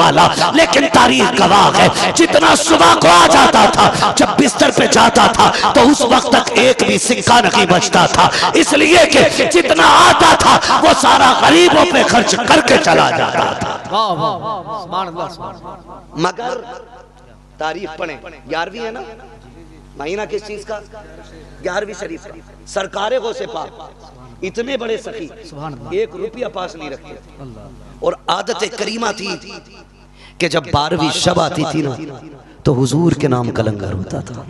वाला, लेकिन तारीख गवाह है जितना सुबह को आ जाता था, जब बिस्तर पे जाता था तो उस वक्त तक एक भी सिक्का नहीं बचता था, इसलिए कि जितना आता था वो सारा गरीबों पे खर्च करके चला जाता था। मगर तारीफ पढ़े, 11वीं है ना महीना किस चीज का, 11वीं शरीफ का। सरकारे गौसे पाक इतने बड़े सखी 1 रुपया पास नहीं रखते, और आदत करीमा थी कि जब 12वीं शब आती थी ना तो हुजूर के नाम का लंगर होता था।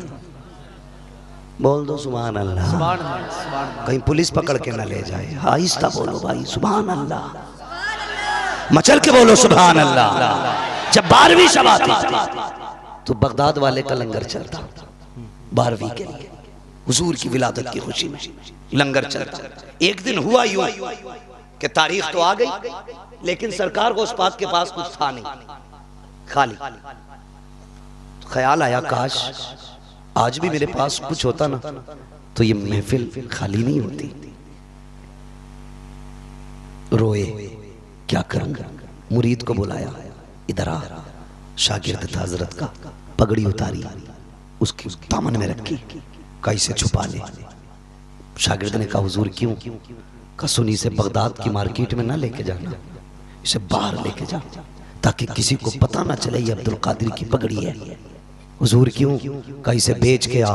बोल दो सुभान अल्लाह, कहीं पुलिस पकड़ के ना ले जाए। आहिस्ता बोलो भाई, सुभान अल्लाह, मचल के बोलो सुभान अल्लाह। जब 12वीं शब आती तो बगदाद वाले का लंगर चलता, 12वीं के लिए हुजूर की विलादत की खुशी में लंगर चलता। एक दिन हुआ यूं कि तारीख तो आ गई, लेकिन सरकार को उस पाक के पास कुछ था नहीं, खाली। ख्याल आया काश आज भी मेरे पास कुछ होता ना तो ये महफिल खाली नहीं होती। रोए, क्या करूंगा। मुरीद को बुलाया, इधर आ। शागिर्द था हजरत का, पगड़ी उतारी, उसकी दामन में रखी, कैसे छुपा ले। शागिर्द ने कहा हुजूर क्यों? कहा सुनी से बगदाद की मार्केट में ना लेके जाना, इसे बाहर लेके जा ताकि किसी को पता ना चले ये अब्दुल कादिर की पगड़ी है। हुजूर क्यों? कहा इसे बेच के आ,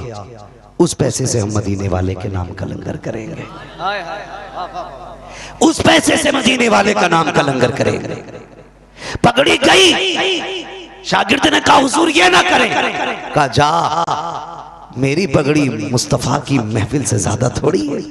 उस पैसे से हम मदीने वाले के नाम का लंगर करेंगे, उस पैसे से मदीने वाले का नाम का लंगर करेंगे। पगड़ी गई, शागिर्द ने कहा हुजूर ये ना करें। कहा जा, मेरी पगड़ी मुस्तफा की महफिल से ज्यादा थोड़ी है,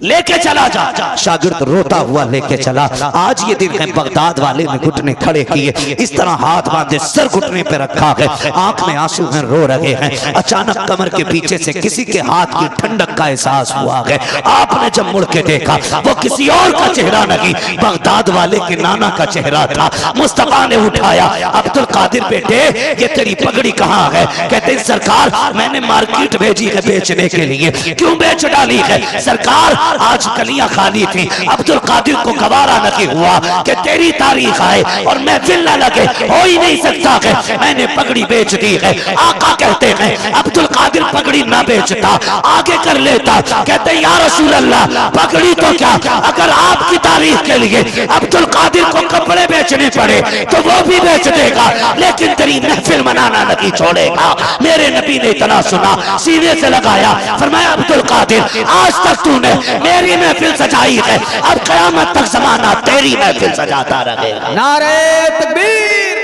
लेके चला जा। शागिर्द रोता हुआ लेके चला। आज ये दिन है, बगदाद वाले ने घुटने खड़े किए, इस तरह हाथ बांधे, सर घुटने पे रखा है, आंख में आंसू हैं, रो रहे हैं। अचानक कमर के पीछे से किसी के हाथ की ठंडक का एहसास हुआ है। आपने जब मुड़ के देखा वो किसी और का चेहरा नहीं, बगदाद वाले के नाना का चेहरा था। मुस्तफा ने उठाया, अब्दुल कादिर बेटे ये तेरी पगड़ी कहाँ है? कहते सरकार मैंने मार्केट भेजी है बेचने के लिए। क्यों बेच डाली है? सरकार आज कलियां खाली थी, अब्दुल कादिर को गवारा नहीं हुआ कि तेरी तारीख आए और महफिल न लगे, हो ही नहीं सकता है, मैंने पगड़ी बेच दी है। आका कहते हैं अब्दुल कादिर पगड़ी ना बेचता, आगे कर लेता। कहते या रसूल अल्लाह पगड़ी तो क्या, अगर आपकी तारीख के लिए अब्दुल कादिर को कपड़े बेचने पड़े तो वो भी बेच देगा, लेकिन तेरी महफिल मनाना नहीं छोड़ेगा। मेरे नबी ने इतना सुना, सीने से लगाया, फरमाया अब्दुल कादिर आज तक तूने मेरी महफिल सजाई है, अब क़यामत तक ज़माना तेरी महफिल सजाता रहेगा। नारे तकबीर,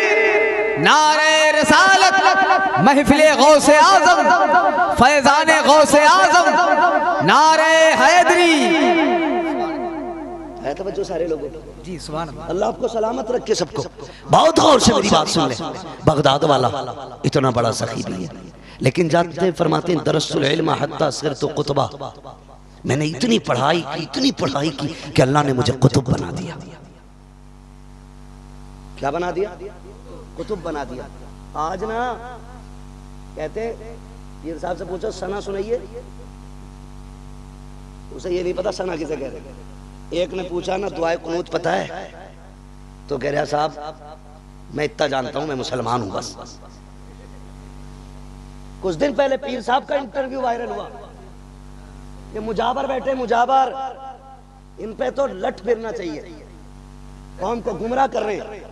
नारे रिसालत, महफिले गौसे आज़म, फैज़ाने गौसे आज़म, नारे हैदरी। है तवज्जो सारे लोगों जी, सुभान अल्लाह। अल्लाह आपको सलामत रखे सबको। बहुत गौर से मेरी बात सुन ले। बगदाद वाला इतना बड़ा सखी भी है, लेकिन जाते फरमाते हैं दरसुल इल्म हत्ता सिरतु कुतबा, मैंने इतनी पढ़ाई की कि अल्लाह ने मुझे कुतुब बना दिया। क्या बना दिया? कुतुब बना दिया। आज ना कहते पीर साहब से पूछो सना सुनाइए, उसे ये नहीं पता सना किसे कह रहे। एक ने पूछा ना दुआए कुनूत पता है, तो कह रहा साहब मैं इतना जानता हूं, मैं मुसलमान हूं बस। कुछ दिन पहले पीर साहब का इंटरव्यू वायरल हुआ, ये मुजाबर बैठे, मुजाबर इन पे तो लठ फिरना चाहिए, कौम को गुमराह कर रहे हैं।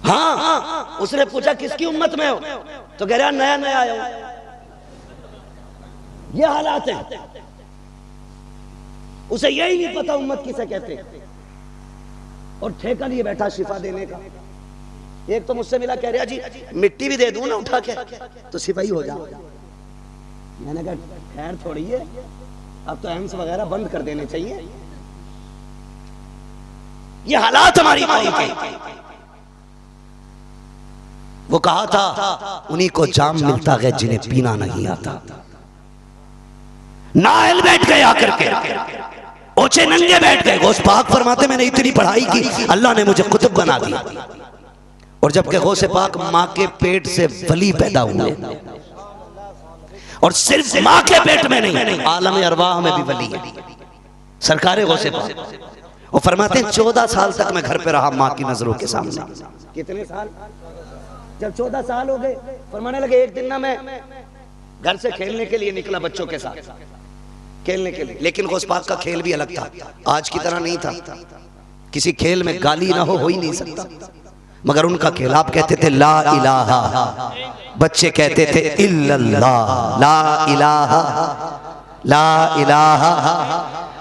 हाँ, उसने पूछा किसकी उम्मत में हो, तो कह रहा नया नया आया हूं। ये हालात है, उसे यही नहीं पता उम्मत किसे कहते, और ठेका लिए बैठा शिफा देने का। एक तो मुझसे मिला, कह रहा जी मिट्टी भी दे दूं ना उठा के तो सिपाही हो जाओ। मैंने कहा खैर थोड़ी है, अब तो एम्स वगैरह बंद कर देने चाहिए। ये हालात हमारी कौम के। वो कहा था उन्हीं को जाम मिलता है जिन्हें पीना नहीं आता। नाइल बैठ गए आकर के, ओछे नंगे बैठ गए। गौस पाक फरमाते मैंने इतनी पढ़ाई की, अल्लाह ने मुझे कुतुब बना दिया। और जबकि गौसे पाक माँ के पेट से वली पैदा हुए, और सिर्फ माँ के पेट में नहीं, आलम अरवाह में भी वली है सरकारे गौसे पाक। वो फरमाते हैं 14 साल तक मैं घर पे रहा माँ की नजरों के सामने। कितने साल? जब 14 साल हो गए, फरमाने लगे एक दिन ना मैं घर से खेलने के लिए निकला बच्चों के साथ खेलने के लिए, लेकिन गौस पाक का खेल भी अलग था, आज की तरह नहीं था। किसी खेल में गाली ना हो ही नहीं सकता, मगर उनका खेल आप कहते थे ला इलाहा, बच्चे कहते थे इल्लल्लाह, ला इलाहा ला इलाहा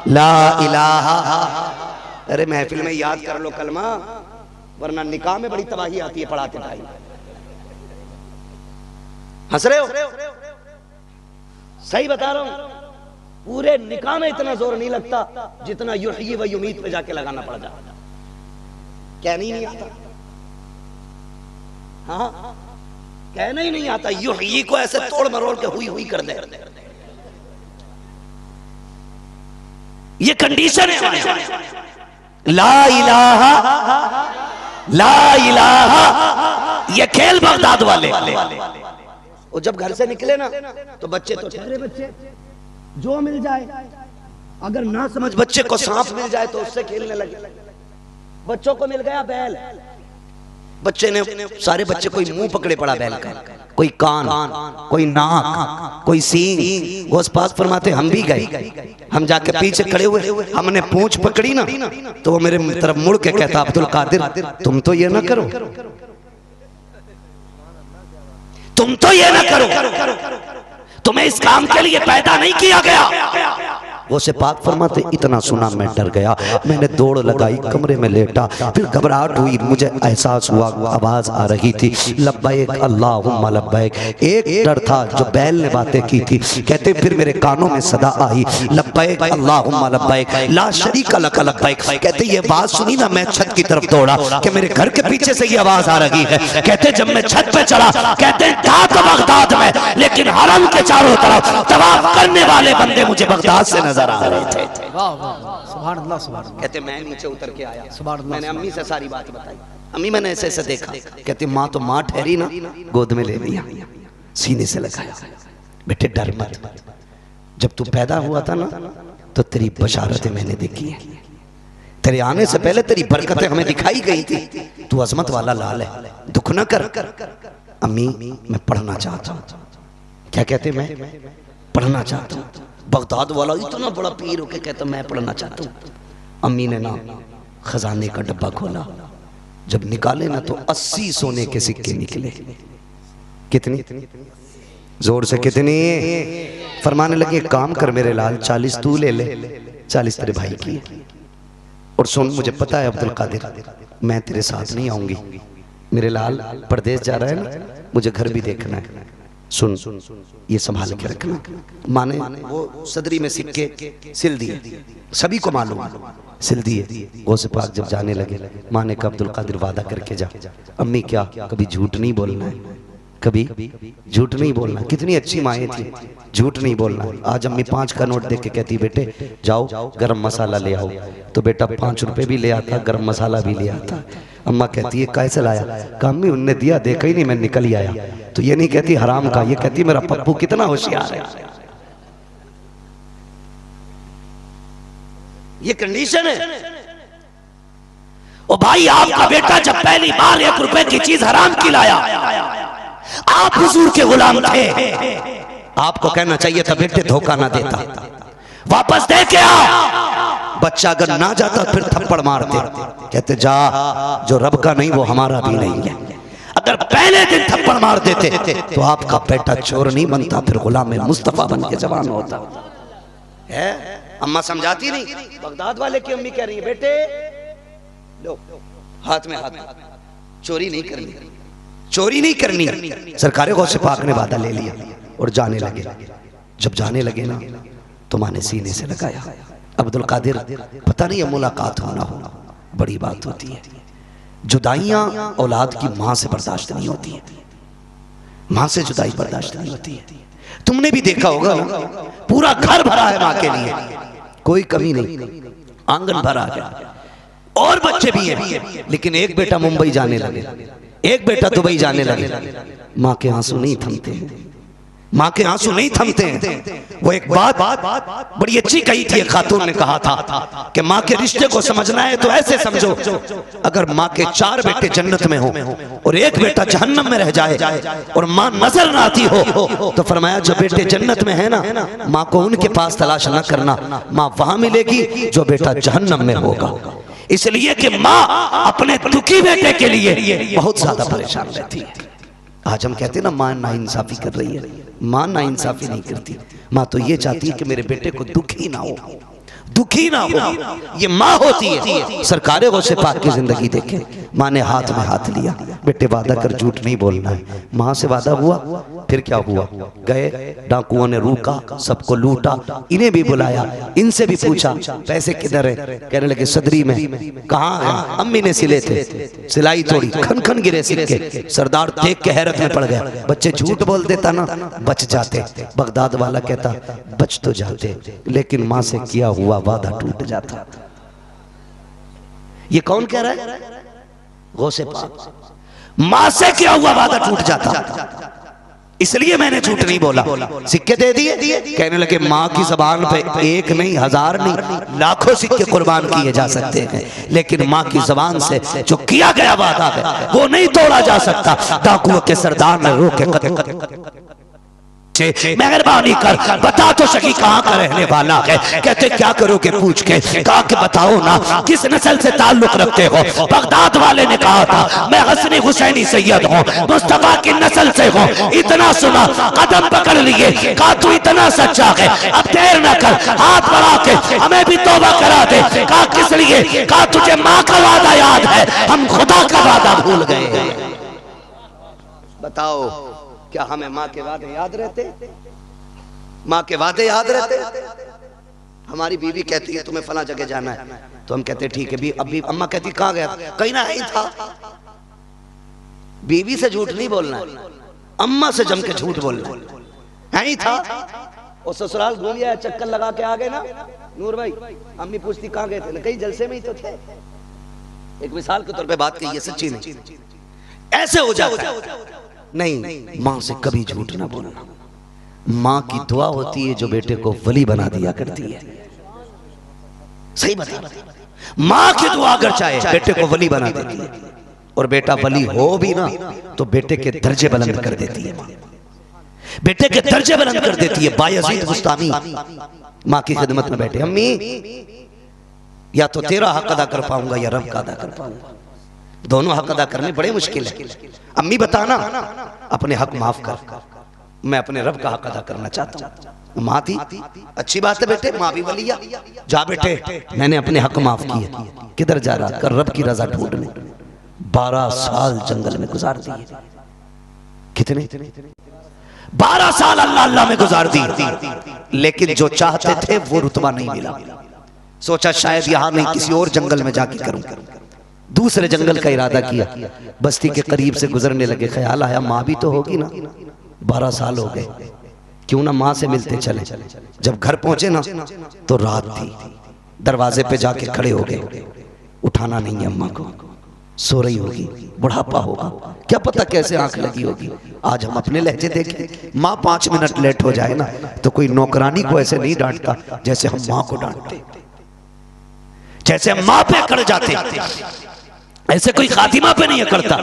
ला इलाहा। अरे महफिल में याद कर लो कलमा, वरना निकाह में बड़ी तबाही आती है पढ़ाते भाई। हंस रहे हो? सही बता रहा हूं, पूरे निकाह में इतना जोर नहीं लगता जितना युही व युमीत पे जाके लगाना पड़ जाता। कहना ही नहीं आता, हाँ कहना ही नहीं आता, युही को ऐसे तोड़ मरोड़ के हुई हुई कर दे। ये कंडीशन है। ला इलाहा ला इलाहा, ये खेल बगदाद वाले। और जब घर से निकले ना तो बच्चे तो ठहरे बच्चे, जो मिल जाए, अगर ना समझ बच्चे को सांप मिल जाए तो उससे खेलने लगे। बच्चों को मिल गया बैल, बच्चे ने, सारे बच्चे कोई मुंह पकड़े पड़ा बैल का, कोई कान, कोई नाक, कोई सींग। वो पाक फरमाते हम भी गए, हम जाके पीछे खड़े हुए, हमने पूंछ पकड़ी ना तो वो मेरे तरफ मुड़ के कहता अब्दुल कादिर तुम तो ये ना करो, तुम तो ये ना करो, तुम्हें इस काम के लिए पैदा नहीं किया गया। वो से पाक फरमाते इतना सुना मैं डर गया, मैंने दौड़ लगाई, कमरे में लेटा, फिर घबराहट हुई, मुझे एहसास हुआ आवाज आ रही थी लब्बैक अल्लाहुम्मा लब्बैक। एक डर था जो बैल ने बातें की थी, कहते फिर मेरे कानों में सदा आई लब्बैक अल्लाहुम्मा लब्बैक ला शरीका लक लब्बैक। कहते ये बात सुनी ना, मैं छत की तरफ दौड़ा कि मेरे घर के पीछे से ये आवाज आ रही है। कहते जब मैं छत पे चढ़ा, कहते था तो बगदाद में, लेकिन हरम के चारों तरफ तवाफ करने वाले बंदे मुझे बगदाद से नजर आ रहे थे। सुभान अल्लाह, सुभान अल्लाह। कहते मैं नीचे उतर के आया, सुभान अल्लाह, मैंने अम्मी से सारी बात बताई, अम्मी मैंने ऐसे ऐसे देखा। कहती माँ तो माँ ठहरी ना, गोद में ले लिया, सीने से लगाया, बेटे डर मत, जब तू पैदा हुआ था ना तो तेरी बशारतें मैंने देखी है, तेरे आने से पहले तेरी बरकतें हमें दिखाई गई थी, तू अजमत वाला लाल है, दुख न कर। अम्मी मैं पढ़ना चाहता हूँ। क्या कहते? मैं पढ़ना चाहता हूँ। बगदाद वाला इतना बड़ा पीर होके कहता मैं पढ़ना चाहता हूँ। अम्मी ने ना खजाने का डब्बा खोला, जब निकाले ना तो 80 सोने के सिक्के निकले। कितनी? जोर से कितनी? फरमाने लगे काम कर मेरे लाल, 40 तू ले ले, 40 तेरे भाई की। और सुन मुझे पता है अब्दुल कादिर मैं तेरे साथ नहीं आऊंगी, मेरे लाल परदेश जा रहा है ना, मुझे घर भी देखना है, सुन ये संभाल के रखना। माने वो सदरी में सिक्के सिल दिए, सभी को मालूम, सिल दिए। गौसे पाक जब जाने लगे, माँ ने कहा अब्दुल कादिर वादा करके जा। अम्मी क्या? कभी झूठ नहीं बोलना है, कभी झूठ नहीं बोलना। कितनी अच्छी माएँ थी, झूठ नहीं बोलना। आज अम्मी 5 का नोट देख के कहती बेटे जाओ गरम मसाला ले आओ, तो बेटा 5 रुपए भी ले आता, गरम मसाला भी ले आता। अम्मा कहती है कैसे लाया? कहा अम्मी उनने दिया, देखा ही नहीं, मैं निकल ही आया। तो ये नहीं कहती हराम का, ये कहती मेरा पप्पू कितना होशियार है। ये कंडीशन है। ओ भाई आपका बेटा जब पहली बार 1 रुपए की चीज हराम की लाया, आप हुजूर के गुलाम थे, आपको कहना चाहिए था बेटे धोखा ना देता, वापस दे के आ। बच्चा अगर ना जाता फिर थप्पड़ मारते, कहते जा जो रब का नहीं वो हमारा भी नहीं है। अगर पहले दिन थप्पड़ मार देते तो आपका बेटा चोर नहीं बनता, फिर गुलाम मुस्तफा बन के जवान होता है। अम्मा समझाती नहीं। बगदाद वाले की अम्मी कह रही है बेटे लो हाथ में हाथ, चोरी नहीं करनी, चोरी नहीं करनी। सरकार गौसे पाक ने वादा ले लिया और जाने लगे। जब जाने लगे ना तो माँ ने सीने से लगाया। अब्दुल कादिर पता नहीं मुलाकात होना हो बड़ी बात होती है। जुदाइयां औलाद की माँ से बर्दाश्त नहीं होती है, माँ से जुदाई बर्दाश्त नहीं होती है। तुमने भी देखा होगा ना, पूरा घर भरा है माँ के लिए, कोई कमी नहीं, आंगन भरा है, और बच्चे भी हैं। लेकिन एक बेटा मुंबई जाने लगे, एक बेटा दुबई जाने लगे, माँ के आंसू नहीं थमते हैं। माँ के आंसू नहीं थमते हैं। वो एक बात बड़ी अच्छी कही थी, एक खातून ने कहा था कि माँ के रिश्ते को समझना है तो ऐसे समझो, अगर माँ के 4 बेटे जन्नत में हो और एक बेटा जहन्नम में रह जाए और माँ नजर ना आती हो तो फरमाया जो बेटे जन्नत में है ना, माँ को उनके पास तलाश न करना, माँ वहां मिलेगी जो बेटा जहन्नम में होगा। इसलिए कि माँ अपने दुखी बेटे के लिए बहुत ज्यादा परेशान रहती है। आज हम कहते हैं ना माँ नाइंसाफी कर रही है, माँ नाइंसाफी नहीं करती। माँ तो ये चाहती है कि मेरे बेटे को दुखी ना हो, दुखी ना हो। ये माँ होती है। सरकारे गौसे पाक की जिंदगी देखे, माँ ने हाथ में हाथ लिया, बेटे वादा कर झूठ नहीं बोलना है। माँ से वादा हुआ, फिर क्या हुआ, गए डाकुओं ने रोका, सबको लूटा, इन्हें भी बुलाया, इनसे भी पूछा पैसे किधर है, कहने लगे सदरी में। कहाँ है? अम्मी ने सिले थे, सिलाई तोड़ी, खन खन गिरे सिक्के। सरदार देख के हैरत में पड़ गया, बच्चे झूठ बोल देता ना बच जाते। बगदाद वाला कहता बच तो जाते, लेकिन माँ से किया हुआ वादा टूट जाता। ये कौन कह रहा है? गौसे पाक। मां से किया हुआ वादा टूट जाता, इसलिए मैंने झूठ नहीं बोला। सिक्के दे दिए, कहने लगे मां की जबान पे 1 नहीं 1000 नहीं लाखों सिक्के कुर्बान किए जा सकते हैं, लेकिन मां की जबान से जो किया गया वादा है वो नहीं तोड़ा जा सकता। डाकुओं के सरदार ने रोके, मेहरबानी कर बता तो सही कहाँ का रहने वाला है। कहते क्या करोगे पूछ के, कहा कि बताओ ना किस नस्ल से ताल्लुक रखते हो। बगदाद वाले ने कहा था मैं हसनी हुसैनी सैयद हूँ, मुस्तफा की नस्ल से हूँ। इतना सुना कदम पकड़ लिए, कहा तू इतना सच्चा है अब देर न कर, हाथ बढ़ा के हमें भी तौबा करा दे। कहा किस लिए? कहा तुझे माँ का वादा याद है, हम खुदा का वादा भूल गए। बताओ क्या हमें माँ के वादे याद रहते? माँ के वादे याद रहते? हमारी बीवी कहती है तुम्हें फला जगह जाना है, तो हम कहते ठीक है भी। अभी अम्मा कहती कहाँ गया? कहीं ना ही था। बीवी से झूठ नहीं बोलना है, अम्मा से जम के झूठ बोलना है। ही था और ससुराल घूम गया, चक्कर लगा के आ गए ना नूर भाई। अम्मी पूछती कहाँ गए थे? कहीं जलसे में ही तो थे। एक मिसाल के तौर पे बात कही है, सच्ची नहीं। ऐसे हो जाता है। नहीं, माँ से कभी झूठ ना बोलना। माँ की दुआ होती है जो बेटे को वली बना दिया करती है। सही बता, माँ की दुआ अगर चाहे बेटे को वली बना देती है, और बेटा वली हो भी ना तो बेटे के दर्जे बुलंद कर देती है। माँ बेटे के दर्जे बुलंद कर देती है। बायजीद बुस्तामी माँ की खिदमत में बैठे, अम्मी या तो तेरा हक अदा कर पाऊंगा या रब का अदा कर पाऊंगा, दोनों हक अदा करने बड़े मुश्किल है। अम्मी बताना अपने हक माफ कर, मैं अपने रब का हक अदा करना चाहता हूँ। माँ थी, अच्छी बात है बेटे, माँ भी वलिया। जा बेटे मैंने अपने हक माफ किए। किधर जा रहा? कर रब की रजा ढूंढने। 12 साल जंगल में गुजार दिए। कितने? 12 साल अल्लाह अल्लाह में गुजार दी, लेकिन जो चाहते थे वो रुतबा नहीं मिला। सोचा शायद यहाँ नहीं किसी और जंगल में जाके करूं। दूसरे जंगल का इरादा किया, बस्ती के करीब से गुजरने लगे, ख्याल आया माँ भी तो होगी ना, 12 साल हो गए, क्यों ना माँ से मिलते चले। जब घर पहुंचे ना तो रात थी, दरवाजे पे जाके खड़े हो गए। उठाना नहीं है अम्मा को, सो रही होगी, बुढ़ापा होगा, क्या पता कैसे आंख लगी होगी। आज हम अपने लहजे देखें, माँ 5 मिनट लेट हो जाए ना तो कोई नौकरानी को ऐसे नहीं डांटता जैसे हम माँ को डांटते, जैसे हम माँ पे अकड़ जाते, ऐसे कोई खातिमा पे नहीं करता।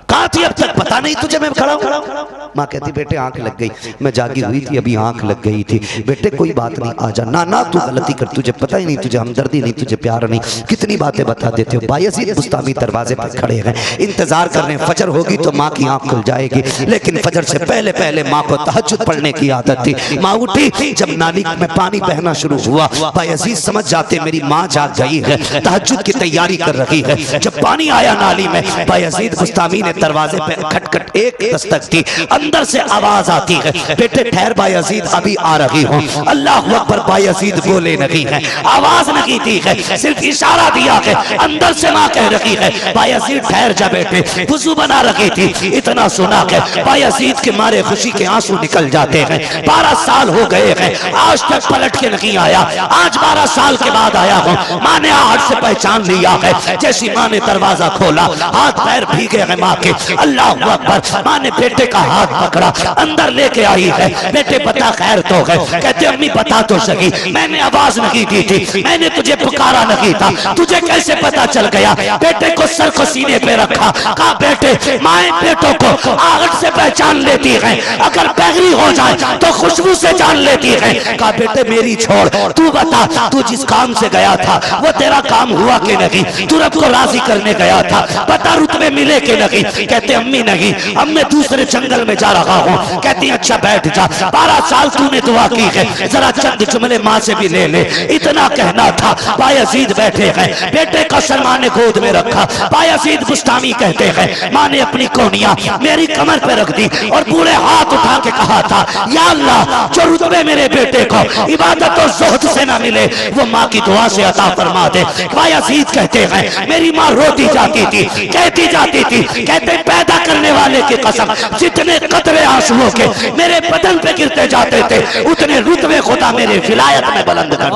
कहाँ थी अब तक? पता नहीं तुझे मैं खड़ा हूँ। माँ कहती बेटे आंख लग गई, मैं जागी हुई थी अभी आंख लग गई थी। बेटे कोई बात नहीं, आजा। ना ना तू गलती कर, तुझे पता ही नहीं, तुझे हमदर्दी नहीं, तुझे प्यार नहीं, कितनी बातें बता देते हो। बायजीद बुस्तामी दरवाजे पर खड़े हैं, इंतजार कर रहे हैं। फजर होगी तो माँ की आंख खुल जाएगी, लेकिन फजर से पहले पहले माँ को तहज्जुद पढ़ने की आदत थी। माँ उठी, जब नाली में पानी बहना शुरू हुआ, बायजीद समझ जाते मेरी माँ जाग गई है, तहज्जुद की तैयारी कर रही है। जब पानी आया नाली में, बायजीद बुस्तामी ने दरवाजे पे खटखट एक दस्तक थी, अंदर से आवाज आती है बेटे ठहर बायजीद अभी आ रही हूँ। अल्लाह अकबर, बायजीद बोले नहीं है, आवाज नहीं दी है, सिर्फ इशारा दिया है। अंदर से माँ कह रही है बायजीद ठहर जा बेटे, वुजू बना रखी थी। इतना सुना है बायजीद के मारे खुशी के आंसू निकल जाते हैं। 12 साल हो गए हैं, आज तक पलट के नहीं आया, आज 12 साल के बाद आया हूँ। माँ ने हाथ से पहचान लिया है। जैसी माँ ने दरवाजा खोला, हाथ पैर भीगे हैं माँ के, के अल्लाह अकबर। माँ ने बेटे का हाथ पकड़ा, अंदर लेके आई है। बेटे बता खैर तो है? कहते अम्मी बता तो सकी, मैंने आवाज नहीं दी थी, मैंने तुझे पुकारा नहीं था, तुझे कैसे पता चल गया? बेटे को सर को सीने पे रखा, कहा बेटे माए बेटों को आहट से पहचान लेती है, अगर पैगरी हो जाए तो खुशबू से जान लेती है। कहा बेटे मेरी छोड़, तू बता तू जिस काम से गया था वो तेरा काम हुआ कि नहीं? तू रब को राजी करने गया था, बता रुतबे मिले कि नहीं? कहते अम्मी नहीं, अब मैं दूसरे जंगल में जा रहा हूँ। कहती अच्छा बैठ जा, 12 साल तूने दुआ की है, जरा चंद जुमले माँ से भी ले ले, इतना कहना था। बायजीद बैठे हैं, बेटे का सर माँ ने गोद में रखा। बायजीद बुस्तामी कहते हैं माँ ने अपनी कोहनियां मेरी कमर पे रख दी और पूरे हाथ उठा के कहा था या अल्लाह जो रुतबे मेरे बेटे को इबादत और ज़ुहद से ना मिले वो माँ की दुआ से अता फरमा दे। बायजीद कहते हैं मेरी माँ रोती जाती थी, कहती जाती थी, कहते पैदा करने वाले की कसम जितने कतरे आंसुओं के मेरे बदन पे गिरते जाते थे उतने रुतबे खुदा मेरे विलायत में बुलंद कर।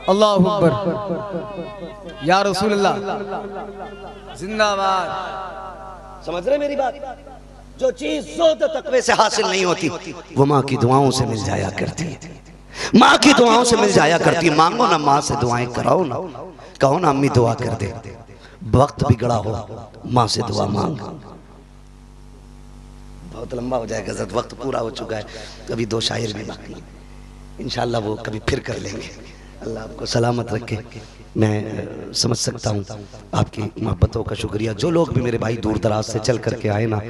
अल्लाहु अकबर या रसूल अल्लाह जिंदाबाद। समझ रहे मेरी बात? जो चीज ज़ुहद तकवे से हासिल नहीं होती वो माँ की दुआओं से मिल जाया करती है, माँ की दुआओं से मिल जाया करती है। मांगो ना माँ से दुआएं कराओ ना, कहो ना अम्मी दुआ कर दे। वक्त बिगड़ा हो माँ से दुआ मांग। बहुत लंबा हो जाएगा, वक्त पूरा हो चुका है, कभी 2 शायर भी बाकी है, इंशाल्लाह वो कभी फिर कर लेंगे। अल्लाह आपको सलामत रखे। मैं समझ सकता हूँ आपकी मोहब्बतों का शुक्रिया। जो लोग भी मेरे भाई दूर दराज से चल करके आए ना,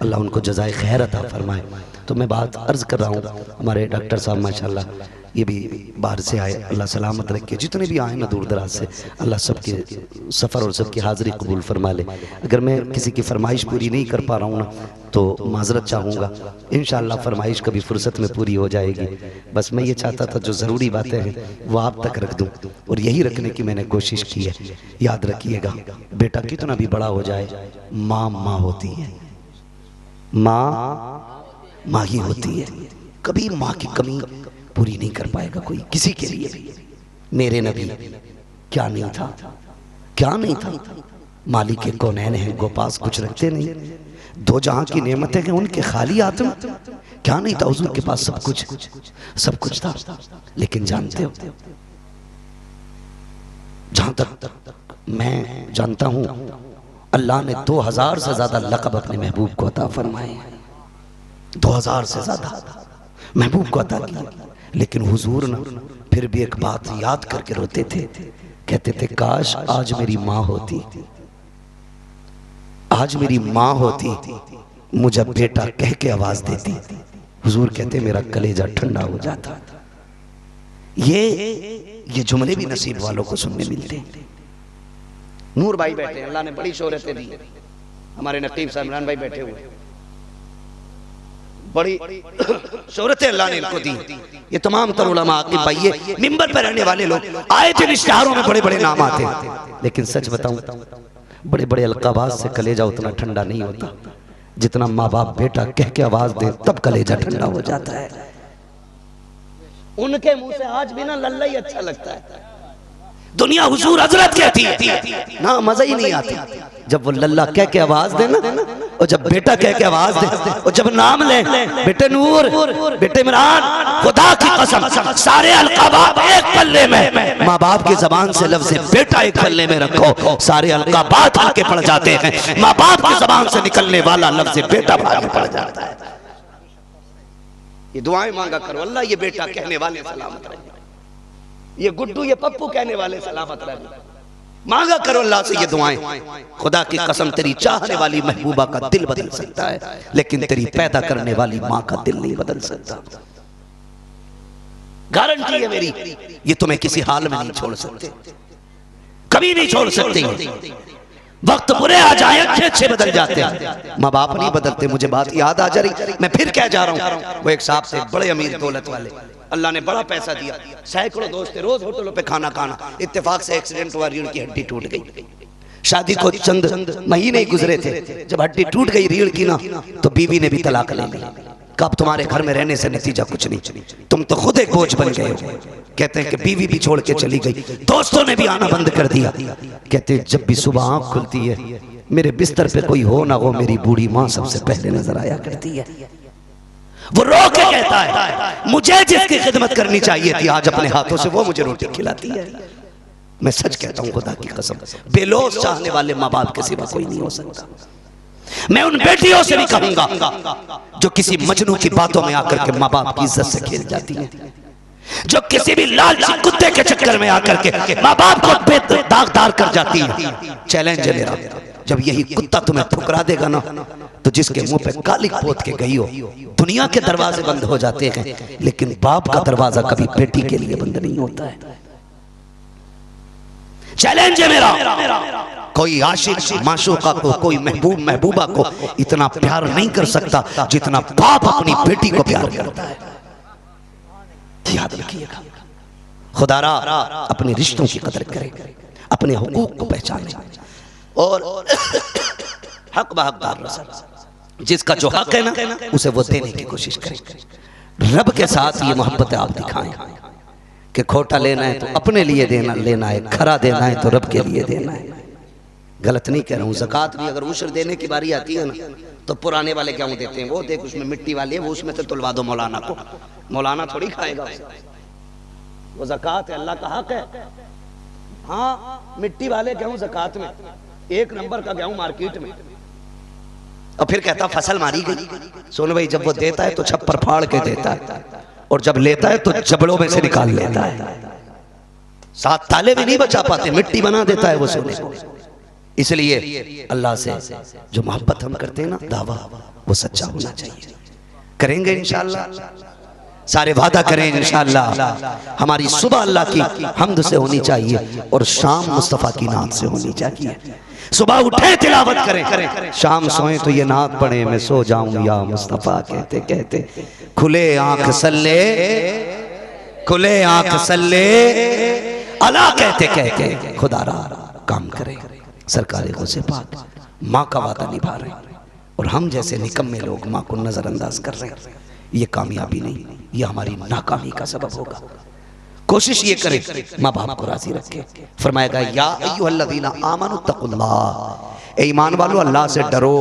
अल्लाह उनको जज़ाए खैर अता फरमाए। तो मैं बात अर्ज़ कर रहा हूँ, हमारे डॉक्टर साहब माशाल्लाह ये भी बाहर से आए, अल्लाह सलामत रखे। जितने भी आए ना दूर दराज से, अल्लाह सबके सफ़र और सबकी हाज़िरी कबूल फरमा ले। अगर मैं किसी की फरमाइश पूरी नहीं कर पा रहा हूँ ना तो माजरत चाहूँगा, इंशाअल्लाह फरमाइश कभी फुर्सत में पूरी हो जाएगी। बस मैं ये चाहता था जो ज़रूरी बातें हैं वो आप तक रख दूँ और यही रखने की मैंने कोशिश की है। याद रखिएगा बेटा कितना भी बड़ा हो जाए माँ माँ होती है, माँ माँ ही होती है। कभी माँ की कमी पूरी नहीं कर पाएगा कोई किसी के लिए भी। मेरे नबी क्या नहीं था, क्या नहीं था? मालिक के कौनैन हैं, गो पास कुछ रखते नहीं, 2 जहां की नेमतें हैं उनके खाली आत्म क्या नहीं था? हुजूर के पास सब कुछ था। लेकिन जानते हो जहां तक मैं जानता हूं अल्लाह ने 2000 से ज्यादा लक़ब अपने महबूब को अता फरमाए हैं, 2000 से ज्यादा महबूब को अता किया। लेकिन हुजूर ना फिर भी एक बात याद करके रोते थे, कहते थे काश आज मेरी माँ होती, आज मेरी माँ होती, मुझे बेटा कह के आवाज देती। हुजूर कहते मेरा कलेजा ठंडा हो जाता। ये जुमले भी नसीब वालों को सुनने मिलते। नूर भाई बैठे, अल्लाह ने बड़ी शोहरतें दी। हमारे नकीब साहब इमरान भाई बैठे हुए, बड़ी शोहरतें अल्लाह ने इनको दी। ये तमाम तर उलमा आकिब भाई, ये मिंबर पर रहने वाले लोग आए थे, इश्तिहारों में बड़े बड़े नाम आते हैं। लेकिन सच बताऊं बड़े बड़े अलकाबात से कलेजा उतना ठंडा नहीं होता जितना माँ बाप बेटा कह के आवाज दे तब कलेजा ठंडा हो जाता है। उनके मुंह से आज भी ना लल्ला ही अच्छा लगता है। दुनिया हुजूर हजरत कहती है ना, मजा ही नहीं आता जब वो लल्ला कह के आवाज दे ना, और जब बेटा कह के आवाज दे, और जब नाम ले बेटे नूर, बेटे इमरान, खुदा की कसम सारे अलकाबात एक पल्ले में, माँ बाप की जबान से लफ्ज़ बेटा एक पल्ले में रखो, सारे अलकाबात हल्के पड़ जाते हैं। माँ बाप की जबान से निकलने वाला लफ्ज़ बेटा भारी पड़ जाता है। ये दुआएं मांगा करो, अल्लाह ये बेटा कहने वाले सलामत रहे, ये गुड्डू ये पप्पू कहने वाले सलामत रहे। मांगा करो अल्लाह से ये दुआएं। खुदा की कसम तेरी चाहने वाली महबूबा का दिल बदल सकता है, लेकिन तेरी पैदा करने वाली माँ का दिल नहीं बदल सकता। गारंटी है मेरी, ये तुम्हें किसी हाल में नहीं छोड़ सकते, कभी नहीं छोड़ सकते। वक्त बुरे आ जाए अच्छे अच्छे बदल जाते हैं, माँ बाप नहीं बदलते। मुझे बात याद आ जा रही, मैं फिर कह जा रहा हूँ। वो एक साहब से बड़े अमीर दौलत वाले, अल्लाह ने बड़ा पैसा दिया, सैकड़ों दोस्त थे, रोज होटलों पे खाना खाना। इत्तेफाक से एक्सीडेंट हुआ, रीढ़ की हड्डी टूट गई। शादी को चंद महीने ही गुजरे थे, जब हड्डी टूट गई रीढ़ की ना, तो बीवी ने भी तलाक ले ली। कब तुम्हारे घर में रहने से नतीजा कुछ नहीं, तुम तो खुद एक बोझ बन गए हो। कहते हैं कि बीवी भी छोड़ के चली गई, दोस्तों ने भी आना बंद कर दिया। कहते हैं जब भी सुबह आंख खुलती है, मेरे बिस्तर पे कोई हो ना हो, मेरी बूढ़ी माँ सबसे पहले नजर आया करती है। वो रो के कहता है मुझे जिसकी खिदमत करनी चाहिए थी आज अपने हाथों से वो मुझे रोटी खिलाती है। मैं सच कहता हूं खुदा की कसम, बेलौस चाहने वाले माँ बाप के सिवा कोई नहीं हो सकता। मैं उन बेटियों से भी कहूंगा जो किसी मजनू की बातों में आकर के माँ बाप की इज्जत से खेल जाती है, जो किसी भी लालची कुत्ते के चक्कर में आकर के माँ बाप को दागदार कर जाती है। चैलेंज है मेरा, जब यही कुत्ता तुम्हें ठुकरा देगा ना, तो जिसके मुंह पे कालिक पोत के गई हो, दुनिया के दरवाजे बंद हो जाते हैं, लेकिन बाप का दरवाजा कभी बेटी के लिए बंद नहीं होता है। चैलेंज है मेरा, कोई आशिक माशूका को, कोई महबूब महबूबा को इतना प्यार नहीं कर सकता जितना बाप अपनी बेटी को प्यार करता है। याद रखिएगा, खुदारा अपने रिश्तों की कदर करे, अपने हुकूक को पहचाने और हक बहकदार रहे। जिसका जो हक है ना उसे वो देने की कोशिश करे। रब के साथ ये मोहब्बत आप दिखाएं कि खोटा लेना है तो अपने लिए लेना है, खरा देना है तो रब के लिए देना है। गलत नहीं कह रहा हूँ। ज़कात भी अगर उश्र देने की बारी आती है ना, तो पुराने वाले क्या देते हैं, वो देख उसमें मिट्टी वाली है, वो उसमें से तुलवा दो मौलाना को, मौलाना थोड़ी खाएगा उसे। वो ज़कात है, अल्लाह का हक है। हाँ, मिट्टी वाले गेहूं ज़कात में, 1 नंबर का गेहूं मार्केट में। और फिर कहता फसल मारी गई। सोनू भाई जब वो देता है तो छप्पर फाड़ के देता है, और जब लेता है तो जबड़ों में से निकाल लेता है। 7 ताले भी नहीं बचा पाते, मिट्टी बना देता है वो सोने को। इसलिए अल्लाह से जो मोहब्बत हम करते हैं ना, दावा वो सच्चा होना चाहिए। करेंगे इंशाअल्लाह, सारे वादा करें इंशाअल्लाह। हमारी सुबह अल्लाह की हम्द से होनी चाहिए और शाम मुस्तफ़ा की नात से होनी चाहिए। सुबह उठे तिलावत करें, शाम सोए तो ये नात पढ़े, मैं सो जाऊं या मुस्तफ़ा कहते कहते। खुले आंख सल्ले, खुले आंख सल्ले अला कहते कहते खुदारा काम करें। सरकार गौसे पाक माँ का वादा निभा रहे हैं और हम जैसे निकम्मे लोग माँ को नजरअंदाज कर रहे हैं। ये कामयाबी नहीं, ये हमारी नाकामी का सबब होगा। कोशिश ये करें माँ बाप को राजी रखें। फरमाएगा या अय्युहल्लज़ीना आमनु तक़ुल्लाह, ए ईमान वालों अल्लाह से डरो।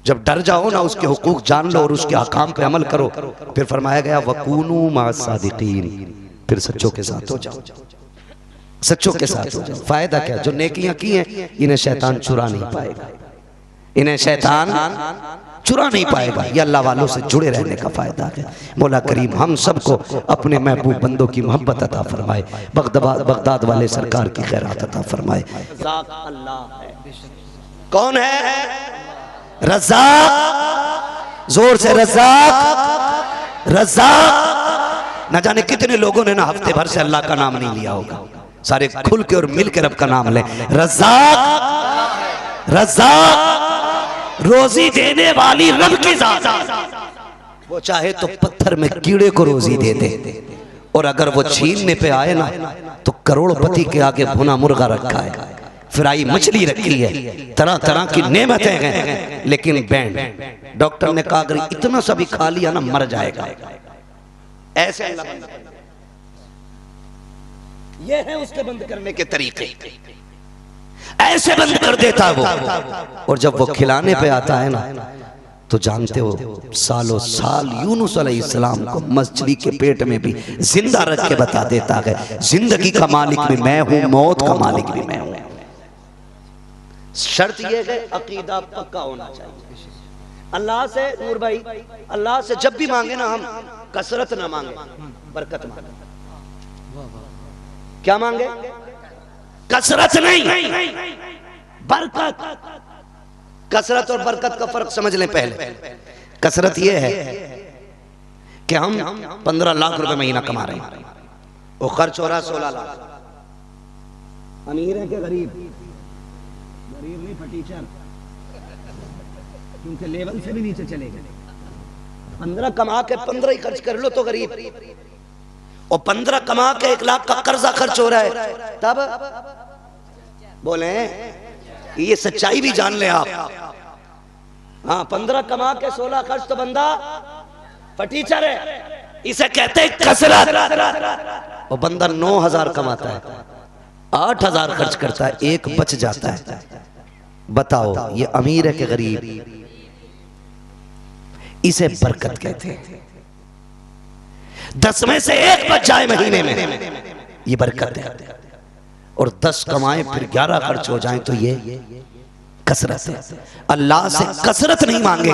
जब डर जाओ ना, उसके हुकूक जान लो और उसके अहकाम पे अमल करो। फिर फरमाया गया वकूनू मअस-सादिकीन, फिर सच्चों के साथ हो जाओ, सच्चों के साथ हो जाओ। फायदा क्या, जो नेकियां की हैं इन्हें शैतान चुरा नहीं पाएगा, इन्हें शैतान चुरा नहीं पाएगा। ये अल्लाह वालों से जुड़े रहने का फायदा है। मौला करीम हम सबको अपने महबूब बंदों की मोहब्बत अता फरमाए, बगदाद वाले सरकार की खैरात अता फरमाए। अल्लाह है, कौन है? रज़्ज़ाक़, जोर से रज़्ज़ाक़, रज़्ज़ाक़। न जाने कितने लोगों ने ना हफ्ते भर से अल्लाह का नाम नहीं लिया होगा। सारे खुल के और मिल के रब का नाम लें। रज़्ज़ाक़, रज़्ज़ाक़, रोजी देने वाली रब की जात। वो चाहे तो पत्थर में कीड़े को रोजी दे दे, और अगर वो छीनने पे आए ना तो करोड़पति के आगे भुना मुर्गा रखा है, फ्राई मछली रखी है, तरह तरह की नेमतें हैं, लेकिन बैंड डॉक्टर ने कहा अगर इतना सा भी खा लिया ना मर जाएगा। ऐसे अल्लाह बंद करना, ये है उसके बंद करने के तरीके। ऐसे बंद कर देता वो, और जब वो खिलाने पे आता है ना तो जानते हो सालों साल यूनुस अलैहिस्सलाम को मछली के पेट में भी जिंदा रख के बता देता है जिंदगी का मालिक भी मैं हूं, मौत का मालिक भी मैं हूं। शर्त यह है अकीदा पक्का होना चाहिए। अल्लाह से नूर भाई, अल्लाह से जब भी मांगे ना हम कसरत ना मांगे, बरकत मांगे। क्या मांगे? कसरत नहीं, बरकत। कसरत और बरकत का फर्क समझ लें पहले। कसरत यह है कि हम 15 लाख रुपए महीना कमा रहे हैं, वो खर्च हो रहा 16 लाख। अमीर है कि गरीब? गरीब नहीं, फटीचर, क्योंकि लेवल से भी नीचे चले गए। 15 कमा के 15 ही खर्च कर लो तो गरीब, और 15 कमा के 1 लाख का कर्जा खर्च हो रहा है, तब बोले ये सच्चाई भी जान ले आप। हाँ 15 कमा के 16 खर्च तो बंदा फटीचर है, इसे कहते हैं कसरत। और बंदा 9,000 कमाता है, 8,000 खर्च करता है, एक बच जाता है। बताओ ये अमीर है कि गरीब? इसे बरकत कहते हैं। 10 में से 1 बच जाए महीने में, ये बरकत है। और 10 कमाए फिर 11 खर्च हो जाए तो ये कसरत है। अल्लाह से कसरत नहीं मांगेंगे।